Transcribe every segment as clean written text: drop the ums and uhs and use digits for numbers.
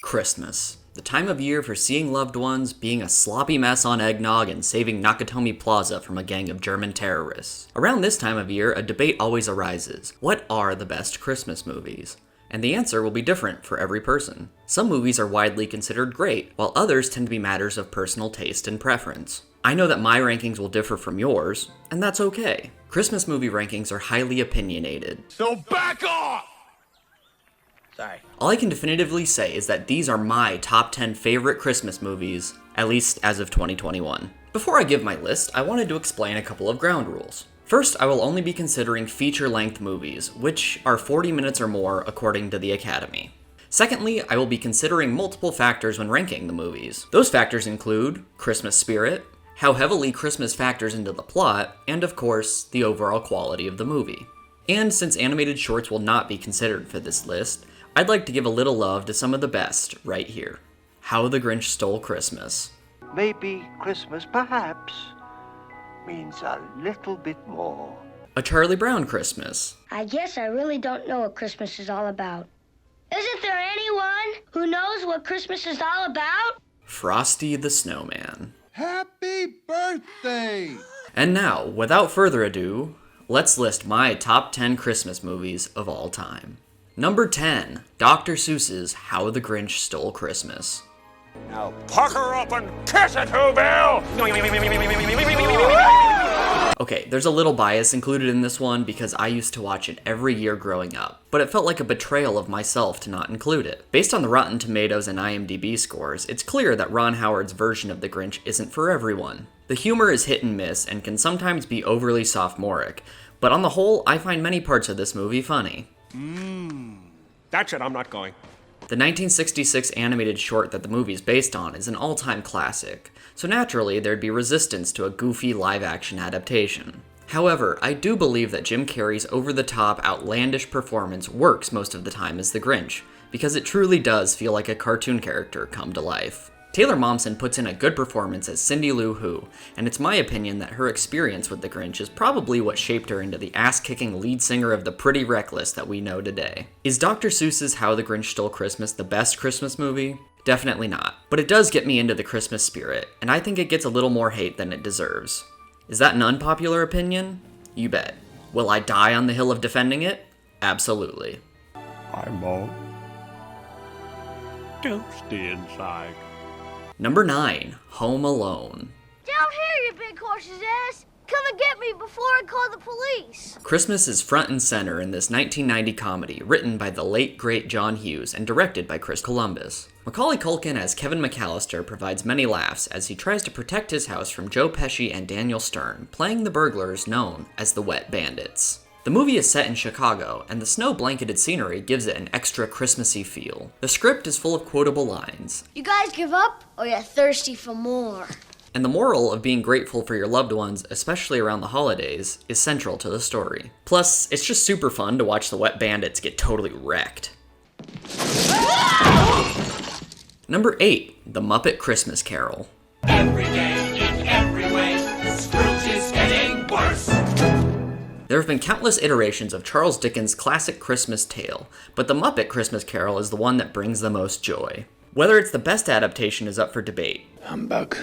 Christmas. The time of year for seeing loved ones, being a sloppy mess on eggnog, and saving Nakatomi Plaza from a gang of German terrorists. Around this time of year, a debate always arises. What are the best Christmas movies? And the answer will be different for every person. Some movies are widely considered great, while others tend to be matters of personal taste and preference. I know that my rankings will differ from yours, and that's okay. Christmas movie rankings are highly opinionated. So back off! Sorry. All I can definitively say is that these are my top 10 favorite Christmas movies, at least as of 2021. Before I give my list, I wanted to explain a couple of ground rules. First, I will only be considering feature-length movies, which are 40 minutes or more according to the Academy. Secondly, I will be considering multiple factors when ranking the movies. Those factors include Christmas spirit, how heavily Christmas factors into the plot, and of course, the overall quality of the movie. And since animated shorts will not be considered for this list, I'd like to give a little love to some of the best right here. How the Grinch Stole Christmas. Maybe Christmas, perhaps, means a little bit more. A Charlie Brown Christmas. I guess I really don't know what Christmas is all about. Isn't there anyone who knows what Christmas is all about? Frosty the Snowman. Happy birthday! And now, without further ado, let's list my top 10 Christmas movies of all time. Number 10, Dr. Seuss's How the Grinch Stole Christmas. Now pucker up and kiss it, Whoville! Okay, there's a little bias included in this one because I used to watch it every year growing up, but it felt like a betrayal of myself to not include it. Based on the Rotten Tomatoes and IMDb scores, it's clear that Ron Howard's version of the Grinch isn't for everyone. The humor is hit and miss and can sometimes be overly sophomoric, but on the whole, I find many parts of this movie funny. That's it, I'm not going. The 1966 animated short that the movie is based on is an all-time classic, so naturally there'd be resistance to a goofy live-action adaptation. However, I do believe that Jim Carrey's over-the-top, outlandish performance works most of the time as the Grinch, because it truly does feel like a cartoon character come to life. Taylor Momsen puts in a good performance as Cindy Lou Who, and it's my opinion that her experience with the Grinch is probably what shaped her into the ass-kicking lead singer of the Pretty Reckless that we know today. Is Dr. Seuss's How the Grinch Stole Christmas the best Christmas movie? Definitely not, but it does get me into the Christmas spirit, and I think it gets a little more hate than it deserves. Is that an unpopular opinion? You bet. Will I die on the hill of defending it? Absolutely. I won't. Don't stay inside. Number 9, Home Alone. Down here, you big horse's ass! Come and get me before I call the police! Christmas is front and center in this 1990 comedy written by the late great John Hughes and directed by Chris Columbus. Macaulay Culkin as Kevin McAllister provides many laughs as he tries to protect his house from Joe Pesci and Daniel Stern, playing the burglars known as the Wet Bandits. The movie is set in Chicago, and the snow-blanketed scenery gives it an extra Christmassy feel. The script is full of quotable lines. You guys give up, or you're thirsty for more? And the moral of being grateful for your loved ones, especially around the holidays, is central to the story. Plus, it's just super fun to watch the Wet Bandits get totally wrecked. Number 8, The Muppet Christmas Carol. Every day, in every way, Scrooge is getting worse. There have been countless iterations of Charles Dickens' classic Christmas tale, but The Muppet Christmas Carol is the one that brings the most joy. Whether it's the best adaptation is up for debate. Humbug.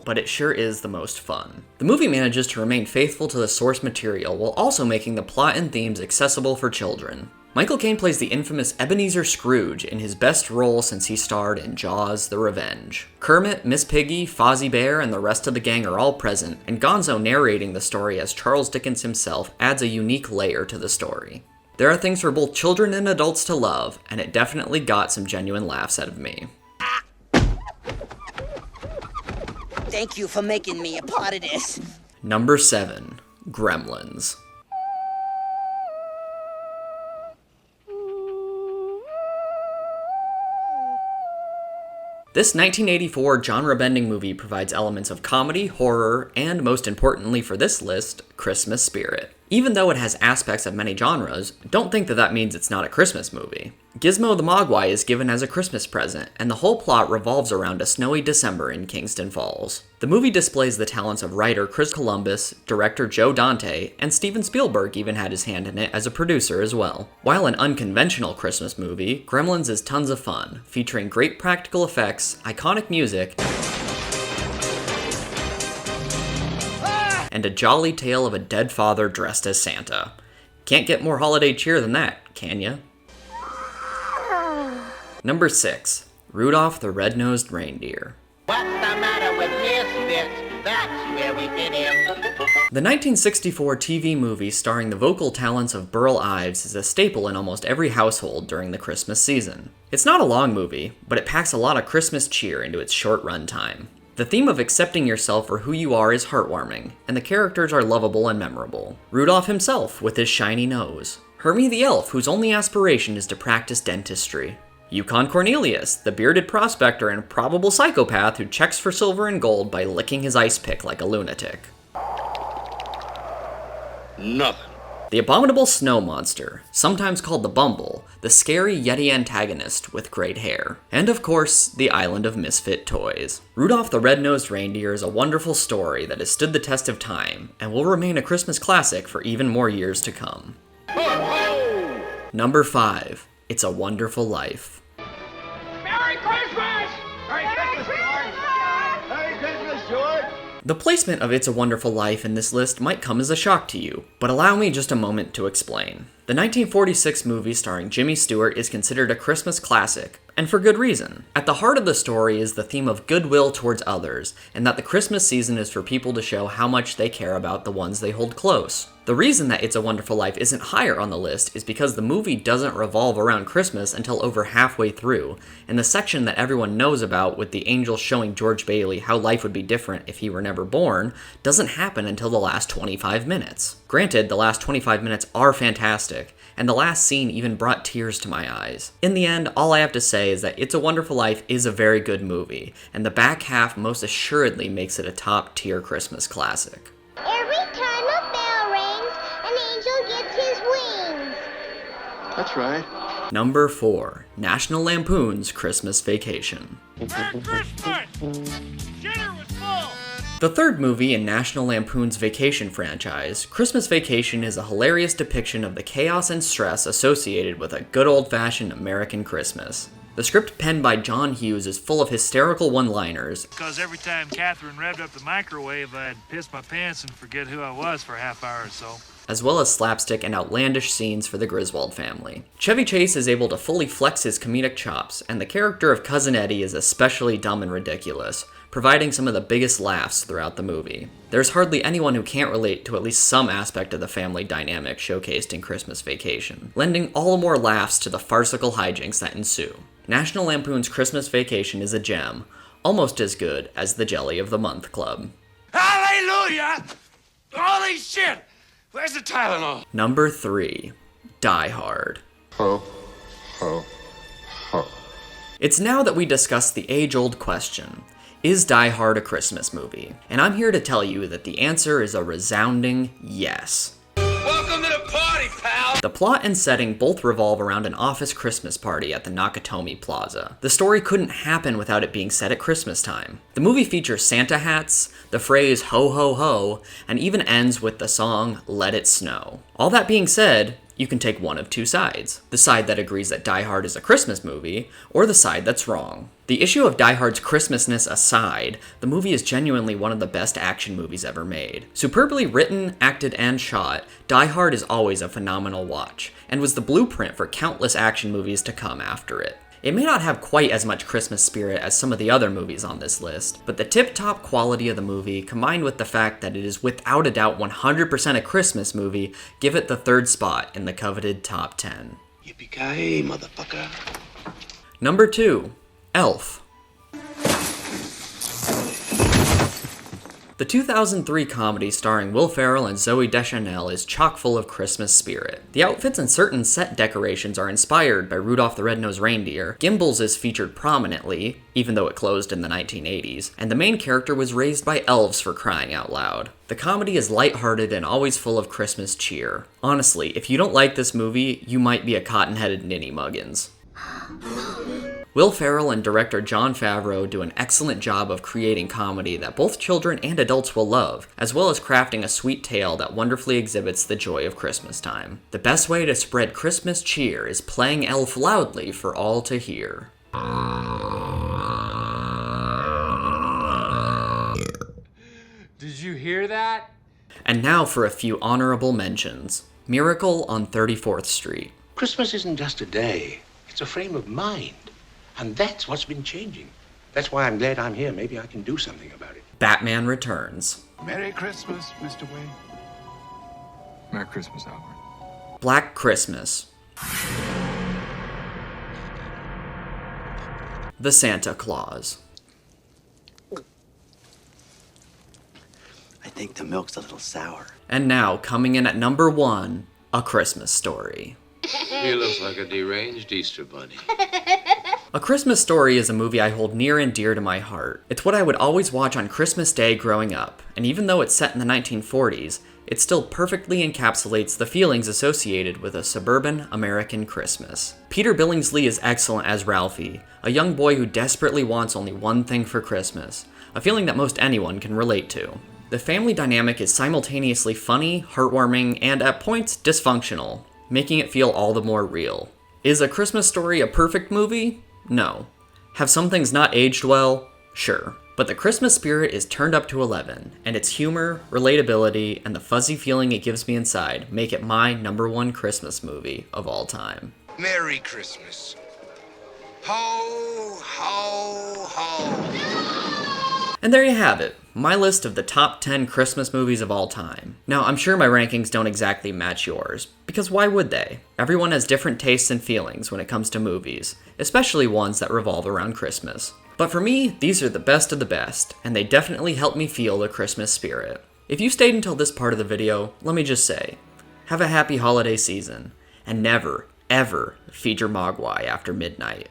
But it sure is the most fun. The movie manages to remain faithful to the source material while also making the plot and themes accessible for children. Michael Caine plays the infamous Ebenezer Scrooge in his best role since he starred in Jaws: The Revenge. Kermit, Miss Piggy, Fozzie Bear, and the rest of the gang are all present, and Gonzo narrating the story as Charles Dickens himself adds a unique layer to the story. There are things for both children and adults to love, and it definitely got some genuine laughs out of me. Thank you for making me a part of this. Number 7, Gremlins. This 1984 genre-bending movie provides elements of comedy, horror, and most importantly for this list, Christmas spirit. Even though it has aspects of many genres, don't think that that means it's not a Christmas movie. Gizmo the Mogwai is given as a Christmas present, and the whole plot revolves around a snowy December in Kingston Falls. The movie displays the talents of writer Chris Columbus, director Joe Dante, and Steven Spielberg even had his hand in it as a producer as well. While an unconventional Christmas movie, Gremlins is tons of fun, featuring great practical effects, iconic music, and a jolly tale of a dead father dressed as Santa. Can't get more holiday cheer than that, can ya? Number 6. Rudolph the Red-Nosed Reindeer. What's the matter with misfits? That's where we fit in. The 1964 TV movie starring the vocal talents of Burl Ives is a staple in almost every household during the Christmas season. It's not a long movie, but it packs a lot of Christmas cheer into its short runtime. The theme of accepting yourself for who you are is heartwarming, and the characters are lovable and memorable. Rudolph himself, with his shiny nose. Hermie the elf, whose only aspiration is to practice dentistry. Yukon Cornelius, the bearded prospector and probable psychopath who checks for silver and gold by licking his ice pick like a lunatic. Nothing. The abominable snow monster, sometimes called the Bumble, the scary Yeti antagonist with great hair. And of course, the Island of Misfit Toys. Rudolph the Red-Nosed Reindeer is a wonderful story that has stood the test of time, and will remain a Christmas classic for even more years to come. Number 5. It's a Wonderful Life. Merry Christmas! Merry Christmas, George! Merry Christmas, George! The placement of It's a Wonderful Life in this list might come as a shock to you, but allow me just a moment to explain. The 1946 movie starring Jimmy Stewart is considered a Christmas classic, and for good reason. At the heart of the story is the theme of goodwill towards others, and that the Christmas season is for people to show how much they care about the ones they hold close. The reason that It's a Wonderful Life isn't higher on the list is because the movie doesn't revolve around Christmas until over halfway through, and the section that everyone knows about with the angel showing George Bailey how life would be different if he were never born doesn't happen until the last 25 minutes. Granted, the last 25 minutes are fantastic, and the last scene even brought tears to my eyes. In the end, all I have to say is that It's a Wonderful Life is a very good movie, and the back half most assuredly makes it a top-tier Christmas classic. Every time a bell rings, an angel gets his wings. That's right. Number 4. National Lampoon's Christmas Vacation. Merry Christmas! Dinner was full! The third movie in National Lampoon's Vacation franchise, Christmas Vacation is a hilarious depiction of the chaos and stress associated with a good old-fashioned American Christmas. The script penned by John Hughes is full of hysterical one-liners, Because every time Catherine revved up the microwave, I'd piss my pants and forget who I was for a half hour or so. as well as slapstick and outlandish scenes for the Griswold family. Chevy Chase is able to fully flex his comedic chops, and the character of Cousin Eddie is especially dumb and ridiculous, providing some of the biggest laughs throughout the movie. There's hardly anyone who can't relate to at least some aspect of the family dynamic showcased in Christmas Vacation, lending all the more laughs to the farcical hijinks that ensue. National Lampoon's Christmas Vacation is a gem, almost as good as the Jelly of the Month Club. Hallelujah! Holy shit! Where's the Tylenol? Number 3. Die Hard. Ho, ho, ho. It's now that we discuss the age-old question, is Die Hard a Christmas movie? And I'm here to tell you that the answer is a resounding yes. Welcome to the party, pal! The plot and setting both revolve around an office Christmas party at the Nakatomi Plaza. The story couldn't happen without it being set at Christmas time. The movie features Santa hats, the phrase ho ho ho, and even ends with the song Let It Snow. All that being said, you can take one of two sides. The side that agrees that Die Hard is a Christmas movie, or the side that's wrong. The issue of Die Hard's Christmasness aside, the movie is genuinely one of the best action movies ever made. Superbly written, acted, and shot, Die Hard is always a phenomenal watch, and was the blueprint for countless action movies to come after it. It may not have quite as much Christmas spirit as some of the other movies on this list, but the tip-top quality of the movie, combined with the fact that it is without a doubt 100% a Christmas movie, give it the third spot in the coveted top 10. Yippee-ki-yay, motherfucker. Number 2. Elf. The 2003 comedy starring Will Ferrell and Zooey Deschanel is chock full of Christmas spirit. The outfits and certain set decorations are inspired by Rudolph the Red-Nosed Reindeer, Gimbals is featured prominently, even though it closed in the 1980s, and the main character was raised by elves for crying out loud. The comedy is lighthearted and always full of Christmas cheer. Honestly, if you don't like this movie, you might be a cotton-headed ninny muggins. Will Ferrell and director Jon Favreau do an excellent job of creating comedy that both children and adults will love, as well as crafting a sweet tale that wonderfully exhibits the joy of Christmas time. The best way to spread Christmas cheer is playing Elf loudly for all to hear. Did you hear that? And now for a few honorable mentions. Miracle on 34th Street. Christmas isn't just a day, it's a frame of mind. And that's what's been changing. That's why I'm glad I'm here. Maybe I can do something about it. Batman Returns. Merry Christmas, Mr. Wayne. Merry Christmas, Albert. Black Christmas. The Santa Claus. I think the milk's a little sour. And now, coming in at number 1, A Christmas Story. He looks like a deranged Easter bunny. A Christmas Story is a movie I hold near and dear to my heart. It's what I would always watch on Christmas Day growing up, and even though it's set in the 1940s, it still perfectly encapsulates the feelings associated with a suburban American Christmas. Peter Billingsley is excellent as Ralphie, a young boy who desperately wants only one thing for Christmas, a feeling that most anyone can relate to. The family dynamic is simultaneously funny, heartwarming, and at points dysfunctional, making it feel all the more real. Is A Christmas Story a perfect movie? No. Have some things not aged well? Sure. But the Christmas spirit is turned up to 11, and its humor, relatability, and the fuzzy feeling it gives me inside make it my number 1 Christmas movie of all time. Merry Christmas. Ho, ho, ho. And there you have it, my list of the top 10 Christmas movies of all time. Now, I'm sure my rankings don't exactly match yours, because why would they? Everyone has different tastes and feelings when it comes to movies, especially ones that revolve around Christmas. But for me, these are the best of the best, and they definitely help me feel the Christmas spirit. If you stayed until this part of the video, let me just say, have a happy holiday season, and never, ever feed your mogwai after midnight.